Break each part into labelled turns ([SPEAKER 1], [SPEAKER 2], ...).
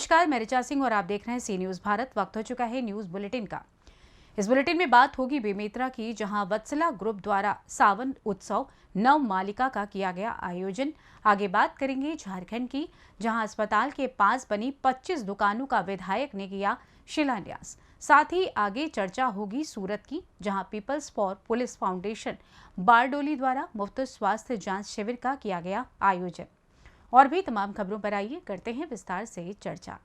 [SPEAKER 1] नमस्कार, मैं ऋचा सिंह और आप देख रहे हैं सी न्यूज भारत। वक्त हो चुका है न्यूज बुलेटिन का। इस बुलेटिन में बात होगी बेमेतरा की, जहां वत्सला ग्रुप द्वारा सावन उत्सव नवमालिका का किया गया आयोजन। आगे बात करेंगे झारखंड की, जहां अस्पताल के पास बनी 25 दुकानों का विधायक ने किया शिलान्यास। साथ ही आगे चर्चा होगी सूरत की, जहां peoples for police foundation Bardoli द्वारा मुफ्त स्वास्थ्य जांच शिविर का किया गया आयोजन। और भी तमाम खबरों पर आइए करते हैं विस्तार से चर्चा।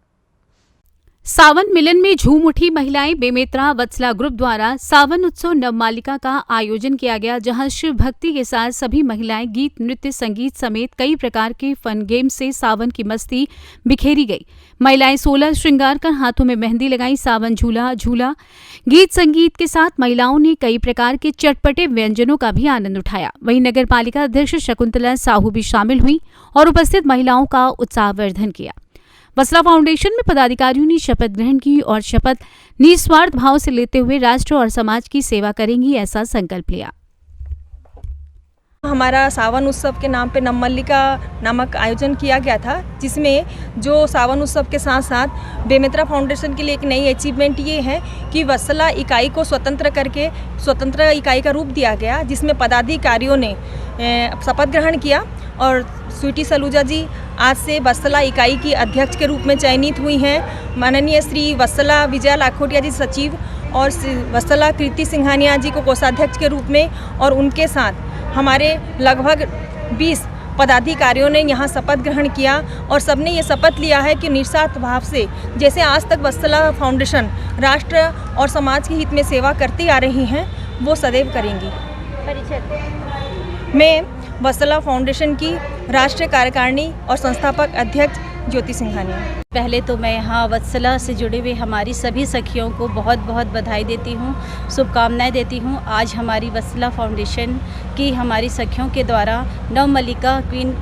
[SPEAKER 1] सावन मिलन में झूम उठी महिलाएं। बेमेतरा वत्सला ग्रुप द्वारा सावन उत्सव नवमालिका का आयोजन किया गया, जहां शिव भक्ति के साथ सभी महिलाएं गीत, नृत्य, संगीत समेत कई प्रकार के फन गेम से सावन की मस्ती बिखेरी गई। महिलाएं 16 श्रृंगार कर हाथों में मेहंदी लगाई, सावन झूला झूला। गीत संगीत के साथ महिलाओं ने कई प्रकार के चटपटे व्यंजनों का भी आनंद उठाया। वहीं नगर पालिका अध्यक्ष शकुंतला साहू भी शामिल हुई और उपस्थित महिलाओं का उत्साहवर्धन किया। वत्सला फाउंडेशन में पदाधिकारियों ने शपथ ग्रहण की और शपथ निस्वार्थ भाव से लेते हुए राष्ट्र और समाज की सेवा करेंगी, ऐसा संकल्प लिया।
[SPEAKER 2] हमारा सावन उत्सव के नाम पे नवमालिका नामक आयोजन किया गया था, जिसमें जो सावन उत्सव के साथ साथ बेमेतरा फाउंडेशन के लिए एक नई अचीवमेंट ये है कि वत्सला इकाई को स्वतंत्र करके स्वतंत्र इकाई का रूप दिया गया, जिसमें पदाधिकारियों ने शपथ ग्रहण किया और स्वीटी सलूजा जी आज से वत्सला इकाई की अध्यक्ष के रूप में चयनित हुई हैं। माननीय श्री वत्सला विजया लाखोटिया जी सचिव और वत्सला कीर्ति सिंघानिया जी को कोषाध्यक्ष के रूप में, और उनके साथ हमारे लगभग 20 पदाधिकारियों ने यहाँ शपथ ग्रहण किया और सबने ये शपथ लिया है कि निस्वार्थ भाव से जैसे आज तक वत्सला फाउंडेशन राष्ट्र और समाज के हित में सेवा करती आ रही हैं, वो सदैव करेंगी। मैं वत्सला फाउंडेशन की राष्ट्रीय कार्यकारिणी और संस्थापक अध्यक्ष ज्योति सिंघानिया।
[SPEAKER 3] पहले तो मैं यहाँ वत्सला से जुड़े हुए हमारी सभी सखियों को बहुत बहुत बधाई देती हूँ, शुभकामनाएं देती हूँ। आज हमारी वत्सला फाउंडेशन की हमारी सखियों के द्वारा नवमालिका क्वीन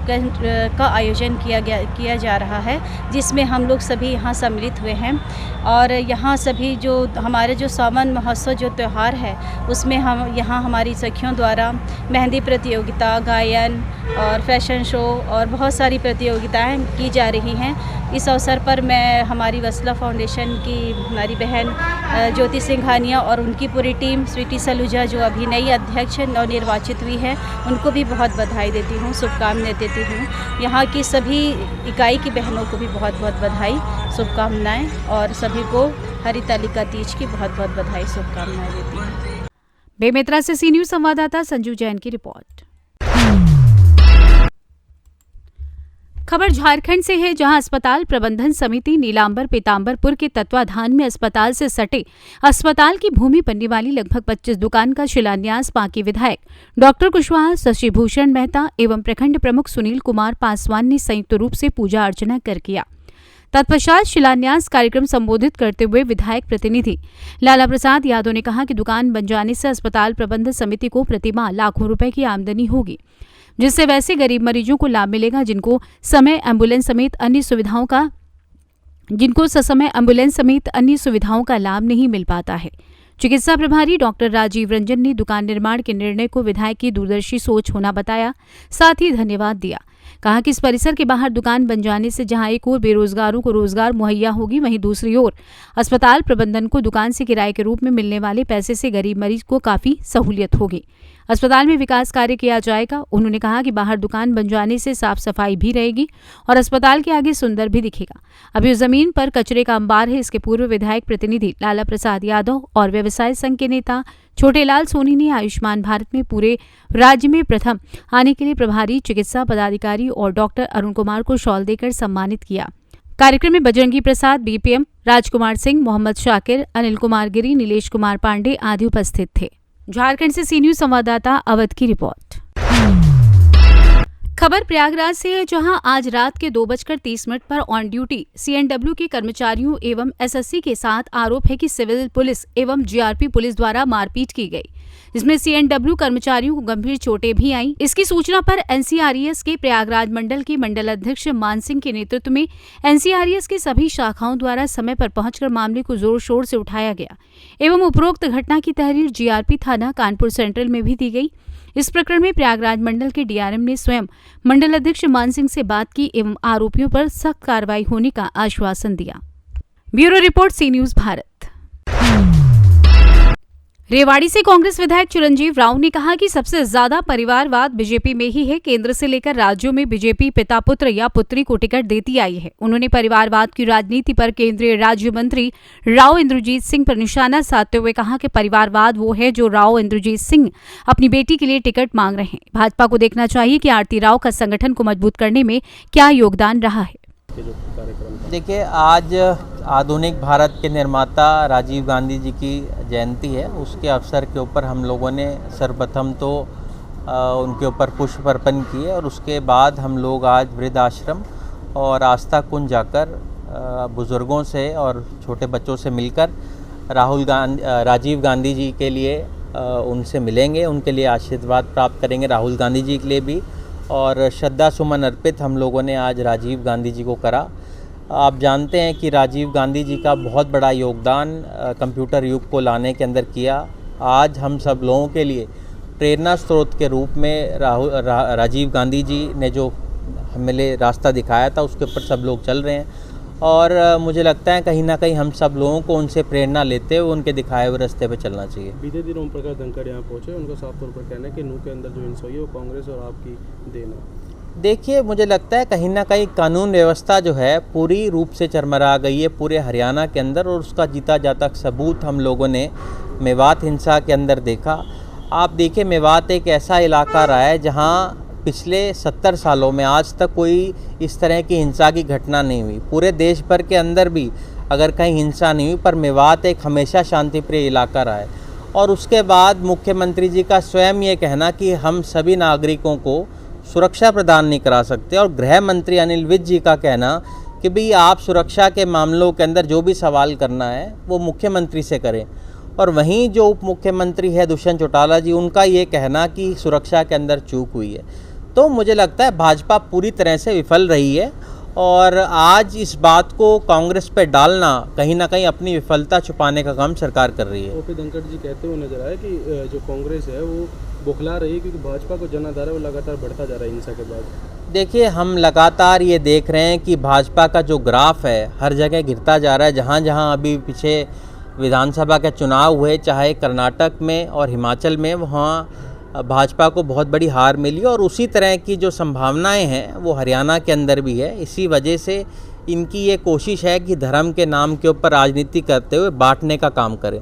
[SPEAKER 3] का आयोजन किया जा रहा है, जिसमें हम लोग सभी यहाँ सम्मिलित हुए हैं। और यहाँ सभी जो हमारे जो सावन महोत्सव जो त्यौहार है, उसमें हम यहाँ हमारी सखियों द्वारा मेहंदी प्रतियोगिता, गायन और फैशन शो और बहुत सारी प्रतियोगिताएं की जा रही हैं। इस अवसर पर मैं हमारी वत्सला फाउंडेशन की हमारी बहन ज्योति सिंघानिया और उनकी पूरी टीम, स्वीटी सलूजा जो अभी नई अध्यक्ष नवनिर्वाचित हुई है, उनको भी बहुत बधाई देती हूँ, शुभकामनाएं देती हूँ। यहाँ की सभी इकाई की बहनों को भी बहुत बहुत बधाई, शुभकामनाएं, और सभी को हरितालिका तीज की बहुत बहुत बधाई, शुभकामनाएं देती हूँ।
[SPEAKER 1] बेमेतरा से सी न्यूज संवाददाता संजू जैन की रिपोर्ट। खबर झारखंड से है, जहां अस्पताल प्रबंधन समिति नीलांबर पीताम्बरपुर के तत्वाधान में अस्पताल से सटे अस्पताल की भूमि बनने वाली लगभग 25 दुकान का शिलान्यास बाकी विधायक डॉक्टर कुशवाहा, शशिभूषण मेहता एवं प्रखंड प्रमुख सुनील कुमार पासवान ने संयुक्त रूप से पूजा अर्चना कर किया। तत्पश्चात शिलान्यास कार्यक्रम संबोधित करते हुए विधायक प्रतिनिधि लाला प्रसाद यादव ने कहा कि दुकान बन जाने से अस्पताल प्रबंधन समिति को प्रतिमाह लाखों रुपए की आमदनी होगी, जिससे वैसे गरीब मरीजों को लाभ मिलेगा जिनको ससमय एम्बुलेंस समेत अन्य सुविधाओं का लाभ नहीं मिल पाता है। चिकित्सा प्रभारी डॉक्टर राजीव रंजन ने दुकान निर्माण के निर्णय को विधायक की दूरदर्शी सोच होना बताया, साथ ही धन्यवाद दिया। कहा कि इस परिसर के बाहर दुकान बन जाने से जहां एक ओर बेरोजगारों को रोजगार मुहैया होगी, वहीं दूसरी ओर अस्पताल प्रबंधन को दुकान से किराए के रूप में मिलने वाले पैसे से गरीब मरीज को काफी सहूलियत होगी। अस्पताल में विकास कार्य किया जाएगा। उन्होंने कहा कि बाहर दुकान बन जाने से साफ सफाई भी रहेगी और अस्पताल के आगे सुंदर भी दिखेगा। अभी उस जमीन पर कचरे का अंबार है। इसके पूर्व विधायक प्रतिनिधि लाला प्रसाद यादव और व्यवसाय संघ के नेता छोटेलाल सोनी ने आयुष्मान भारत में पूरे राज्य में प्रथम आने के लिए प्रभारी चिकित्सा पदाधिकारी और डॉक्टर अरुण कुमार को शॉल देकर सम्मानित किया। कार्यक्रम में बजरंगी प्रसाद, बीपीएम राजकुमार सिंह, मोहम्मद शाकिर, अनिल कुमार गिरी, नीलेश कुमार पांडे आदि उपस्थित थे। झारखंड से सी न्यूज संवाददाता अवध की रिपोर्ट। खबर प्रयागराज से है, जहां आज रात के 2:30 पर ऑन ड्यूटी सीएनडब्ल्यू के कर्मचारियों एवं एसएससी के साथ आरोप है कि सिविल पुलिस एवं जीआरपी पुलिस द्वारा मारपीट की गई, जिसमें सीएनडब्ल्यू कर्मचारियों को गंभीर चोटें भी आईं। इसकी सूचना पर एनसीआरईएस के प्रयागराज मंडल के मंडल अध्यक्ष मान सिंह के नेतृत्व में एनसीआरईएस की सभी शाखाओं द्वारा समय पर पहुंचकर मामले को जोर शोर से उठाया गया एवं उपरोक्त घटना की तहरीर जीआरपी थाना कानपुर सेंट्रल में भी दी गई। इस प्रकरण में प्रयागराज मंडल के डीआरएम ने स्वयं मंडल अध्यक्ष मान सिंह से बात की एवं आरोपियों पर सख्त कार्रवाई होने का आश्वासन दिया। ब्यूरो रिपोर्ट, सी न्यूज भारत। रेवाड़ी से कांग्रेस विधायक चिरंजीव राव ने कहा कि सबसे ज्यादा परिवारवाद बीजेपी में ही है। केंद्र से लेकर राज्यों में बीजेपी पिता पुत्र या पुत्री को टिकट देती आई है। उन्होंने परिवारवाद की राजनीति पर केंद्रीय राज्य मंत्री राव इंद्रजीत सिंह पर निशाना साधते हुए कहा कि परिवारवाद वो है जो राव इंद्रजीत सिंह अपनी बेटी के लिए टिकट मांग रहे हैं। भाजपा को देखना चाहिए कि आरती राव का संगठन को मजबूत करने में क्या योगदान रहा है।
[SPEAKER 4] देखिए, आज आधुनिक भारत के निर्माता राजीव गांधी जी की जयंती है। उसके अवसर के ऊपर हम लोगों ने सर्वप्रथम तो उनके ऊपर पुष्प अर्पण किए और उसके बाद हम लोग आज वृद्धाश्रम और आस्था कुंज जाकर बुज़ुर्गों से और छोटे बच्चों से मिलकर राजीव गांधी जी के लिए उनसे मिलेंगे, उनके लिए आशीर्वाद प्राप्त करेंगे, राहुल गांधी जी के लिए भी। और श्रद्धा सुमन अर्पित हम लोगों ने आज राजीव गांधी जी को करा। आप जानते हैं कि राजीव गांधी जी का बहुत बड़ा योगदान कंप्यूटर युग को लाने के अंदर किया। आज हम सब लोगों के लिए प्रेरणा स्रोत के रूप में राजीव गांधी जी ने जो हमें रास्ता दिखाया था उसके ऊपर सब लोग चल रहे हैं और मुझे लगता है कहीं ना कहीं हम सब लोगों को उनसे प्रेरणा लेते हुए उनके दिखाए हुए रास्ते पे चलना चाहिए।
[SPEAKER 5] बीते दिन ओम प्रकाश धनखड़ यहाँ पहुँचे, उनका साफ तौर पर कहना है कि नू के अंदर जो हिंसा हुई है वो कांग्रेस और आपकी देन है।
[SPEAKER 4] देखिए, मुझे लगता है कहीं ना कहीं कानून व्यवस्था जो है पूरी रूप से चरमरा गई है पूरे हरियाणा के अंदर और उसका जीता जाता सबूत हम लोगों ने मेवात हिंसा के अंदर देखा। आप देखिए, मेवात एक ऐसा इलाका रहा है जहाँ पिछले 70 सालों में आज तक कोई इस तरह की हिंसा की घटना नहीं हुई। पूरे देश भर के अंदर भी अगर कहीं हिंसा नहीं हुई, पर मेवात एक हमेशा शांतिप्रिय इलाका रहा है। और उसके बाद मुख्यमंत्री जी का स्वयं ये कहना कि हम सभी नागरिकों को सुरक्षा प्रदान नहीं करा सकते और गृह मंत्री अनिल विज जी का कहना कि भाई आप सुरक्षा के मामलों के अंदर जो भी सवाल करना है वो मुख्यमंत्री से करें। और वहीं जो उप मुख्यमंत्री है दुष्यंत चौटाला जी, उनका ये कहना कि सुरक्षा के अंदर चूक हुई है। तो मुझे लगता है भाजपा पूरी तरह से विफल रही है और आज इस बात को कांग्रेस पे डालना कहीं ना कहीं अपनी विफलता छुपाने का काम सरकार कर रही है।
[SPEAKER 5] ओपी धनखड़ जी कहते हुए नजर आए कि जो कांग्रेस है वो बौखला रही है क्योंकि भाजपा को जन आधार है वो लगातार बढ़ता जा रहा है हिंसा के बाद।
[SPEAKER 4] देखिए, हम लगातार ये देख रहे हैं कि भाजपा का जो ग्राफ है हर जगह गिरता जा रहा है। जहाँ जहाँ अभी पीछे विधानसभा के चुनाव हुए, चाहे कर्नाटक में और हिमाचल में, वहाँ भाजपा को बहुत बड़ी हार मिली और उसी तरह की जो संभावनाएं हैं वो हरियाणा के अंदर भी है। इसी वजह से इनकी ये कोशिश है कि धर्म के नाम के ऊपर राजनीति करते हुए बांटने का काम करें।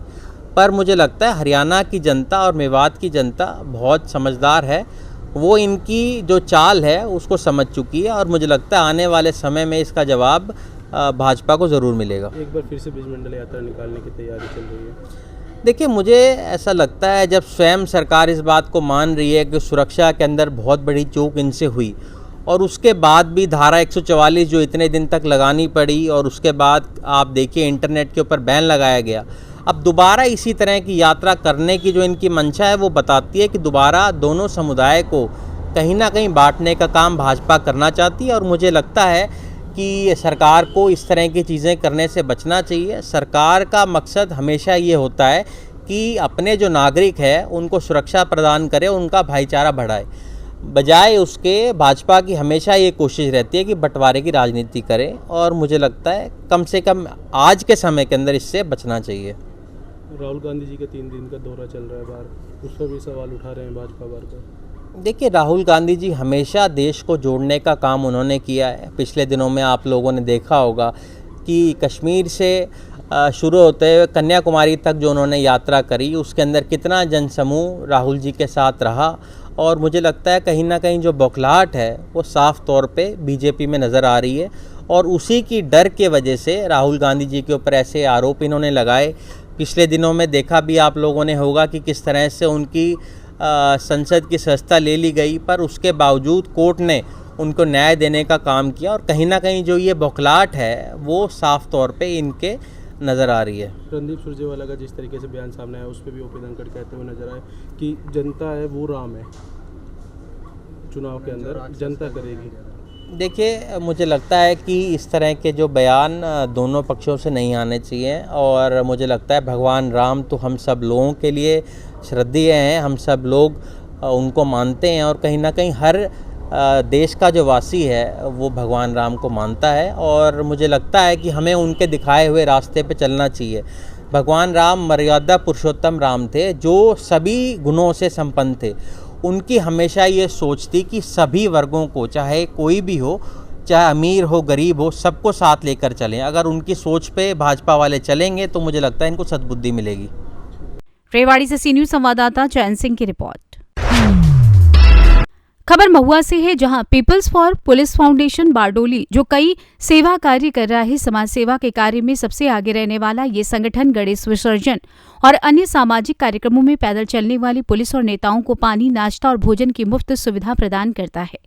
[SPEAKER 4] पर मुझे लगता है हरियाणा की जनता और मेवात की जनता बहुत समझदार है, वो इनकी जो चाल है उसको समझ चुकी है और मुझे लगता है आने वाले समय में इसका जवाब भाजपा को ज़रूर मिलेगा।
[SPEAKER 5] एक बार फिर से ब्रिज मंडल यात्रा निकालने की तैयारी चल रही है।
[SPEAKER 4] देखिए, मुझे ऐसा लगता है जब स्वयं सरकार इस बात को मान रही है कि सुरक्षा के अंदर बहुत बड़ी चूक इनसे हुई और उसके बाद भी धारा 144 जो इतने दिन तक लगानी पड़ी और उसके बाद आप देखिए इंटरनेट के ऊपर बैन लगाया गया, अब दोबारा इसी तरह की यात्रा करने की जो इनकी मंशा है वो बताती है कि दोबारा दोनों समुदाय को कहीं ना कहीं बांटने का काम भाजपा करना चाहती है। और मुझे लगता है कि सरकार को इस तरह की चीज़ें करने से बचना चाहिए। सरकार का मकसद हमेशा ये होता है कि अपने जो नागरिक है उनको सुरक्षा प्रदान करे, उनका भाईचारा बढ़ाए, बजाय उसके भाजपा की हमेशा ये कोशिश रहती है कि बंटवारे की राजनीति करे और मुझे लगता है कम से कम आज के समय के अंदर इससे बचना चाहिए।
[SPEAKER 5] राहुल गांधी जी का 3 दिन का दौरा चल रहा है बाहर, उस पर भी सवाल उठा रहे हैं भाजपा वर्कर।
[SPEAKER 4] देखिए, राहुल गांधी जी हमेशा देश को जोड़ने का काम उन्होंने किया है। पिछले दिनों में आप लोगों ने देखा होगा कि कश्मीर से शुरू होते हुए कन्याकुमारी तक जो उन्होंने यात्रा करी उसके अंदर कितना जनसमूह राहुल जी के साथ रहा और मुझे लगता है कहीं ना कहीं जो बौखलाहट है वो साफ़ तौर पे बीजेपी में नज़र आ रही है और उसी की डर के वजह से राहुल गांधी जी के ऊपर ऐसे आरोप इन्होंने लगाए। पिछले दिनों में देखा भी आप लोगों ने होगा कि किस तरह से उनकी संसद की सदस्यता ले ली गई, पर उसके बावजूद कोर्ट ने उनको न्याय देने का काम किया और कहीं ना कहीं जो ये बौखलाहट है वो साफ़ तौर पे इनके नज़र आ रही है।
[SPEAKER 5] रणदीप सुरजेवाला का जिस तरीके से बयान सामने आया उस पर भी ओपी धनखड़ कहते हुए नजर आए कि जनता है वो राम है, चुनाव के अंदर जनता करेगी।
[SPEAKER 4] देखिए, मुझे लगता है कि इस तरह के जो बयान दोनों पक्षों से नहीं आने चाहिए और मुझे लगता है भगवान राम तो हम सब लोगों के लिए श्रद्धेय हैं। हम सब लोग उनको मानते हैं और कहीं ना कहीं हर देश का जो वासी है वो भगवान राम को मानता है और मुझे लगता है कि हमें उनके दिखाए हुए रास्ते पे चलना चाहिए। भगवान राम मर्यादा पुरुषोत्तम राम थे जो सभी गुणों से संपन्न थे। उनकी हमेशा ये सोच थी कि सभी वर्गों को, चाहे कोई भी हो, चाहे अमीर हो गरीब हो, सबको साथ लेकर चलें। अगर उनकी सोच पे भाजपा वाले चलेंगे तो मुझे लगता है इनको सद्बुद्धि मिलेगी।
[SPEAKER 1] रेवाड़ी से सी न्यूज संवाददाता चैन सिंह की रिपोर्ट। खबर महुआ से है, जहां peoples for police foundation Bardoli, जो कई सेवा कार्य कर रहा है, समाज सेवा के कार्य में सबसे आगे रहने वाला ये संगठन गणेश विसर्जन और अन्य सामाजिक कार्यक्रमों में पैदल चलने वाली पुलिस और नेताओं को पानी, नाश्ता और भोजन की मुफ्त सुविधा प्रदान करता है।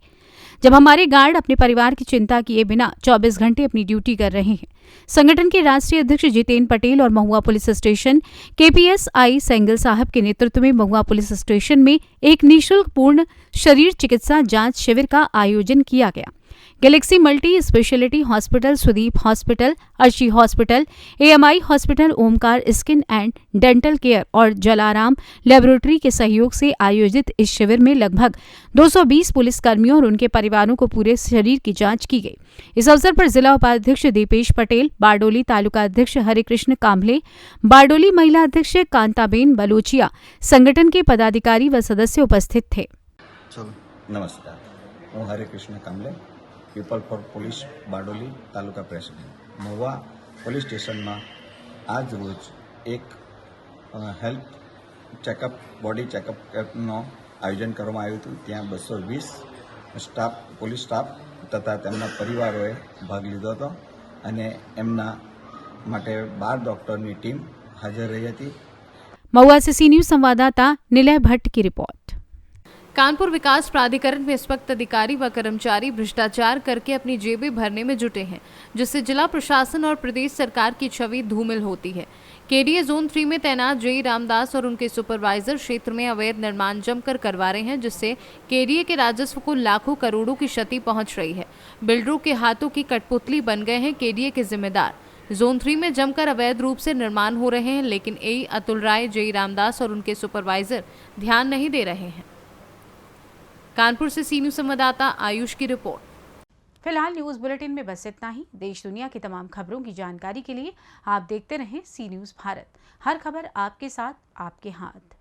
[SPEAKER 1] जब हमारे गार्ड अपने परिवार की चिंता किए बिना 24 घंटे अपनी ड्यूटी कर रहे हैं। संगठन के राष्ट्रीय अध्यक्ष जितेंद्र पटेल और महुआ पुलिस स्टेशन KPSI सेंगल साहब के नेतृत्व में महुआ पुलिस स्टेशन में एक निःशुल्क पूर्ण शरीर चिकित्सा जांच शिविर का आयोजन किया गया। Galaxy multi speciality hospital, Sudeep hospital, Arshi hospital, AMI hospital, Omkar skin and dental care और जलाराम लेबोरेटरी के सहयोग से आयोजित इस शिविर में लगभग 220 पुलिसकर्मियों और उनके परिवारों को पूरे शरीर की जांच की गई। इस अवसर पर जिला उपाध्यक्ष दीपेश पटेल, बारडोली तालुका अध्यक्ष हरिकृष्ण काम्बले, बारडोली महिला अध्यक्ष कांताबेन बलोचिया, संगठन के पदाधिकारी व सदस्य उपस्थित थे।
[SPEAKER 6] नमस्कार, હું Harikrishna Kamle, people for police Bardoli taluka president. Mahuva police સ્ટેશનમાં આજ રોજ એક હેલ્થ ચેકઅપ, બોડી ચેકઅપનું આયોજન કરવામાં આવ્યું હતું। ત્યાં 220 સ્ટાફ, પોલીસ સ્ટાફ તથા તેમના પરિવારોએ ભાગ લીધો હતો અને એમના માટે 12 ડૉક્ટરની ટીમ હાજર રહી હતી।
[SPEAKER 1] महुआ से सी न्यूज संवाददाता निलय भट्ट की रिपोर्ट।
[SPEAKER 7] कानपुर विकास प्राधिकरण में इस वक्त अधिकारी व कर्मचारी भ्रष्टाचार करके अपनी जेबें भरने में जुटे हैं, जिससे जिला प्रशासन और प्रदेश सरकार की छवि धूमिल होती है। KDA जोन 3 में तैनात JE रामदास और उनके सुपरवाइजर क्षेत्र में अवैध निर्माण जमकर करवा रहे हैं, जिससे KDA के राजस्व को लाखों करोड़ों की क्षति पहुंच रही है। बिल्डरों के हाथों की कठपुतली बन गए हैं KDA के जिम्मेदार। जोन 3 में जमकर अवैध रूप से निर्माण हो रहे हैं, लेकिन AE अतुल राय, JE रामदास और उनके सुपरवाइजर ध्यान नहीं दे रहे हैं। कानपुर से सी न्यूज संवाददाता आयुष की रिपोर्ट।
[SPEAKER 1] फिलहाल न्यूज बुलेटिन में बस इतना ही। देश दुनिया की तमाम खबरों की जानकारी के लिए आप देखते रहें सी न्यूज भारत। हर खबर आपके साथ, आपके हाथ।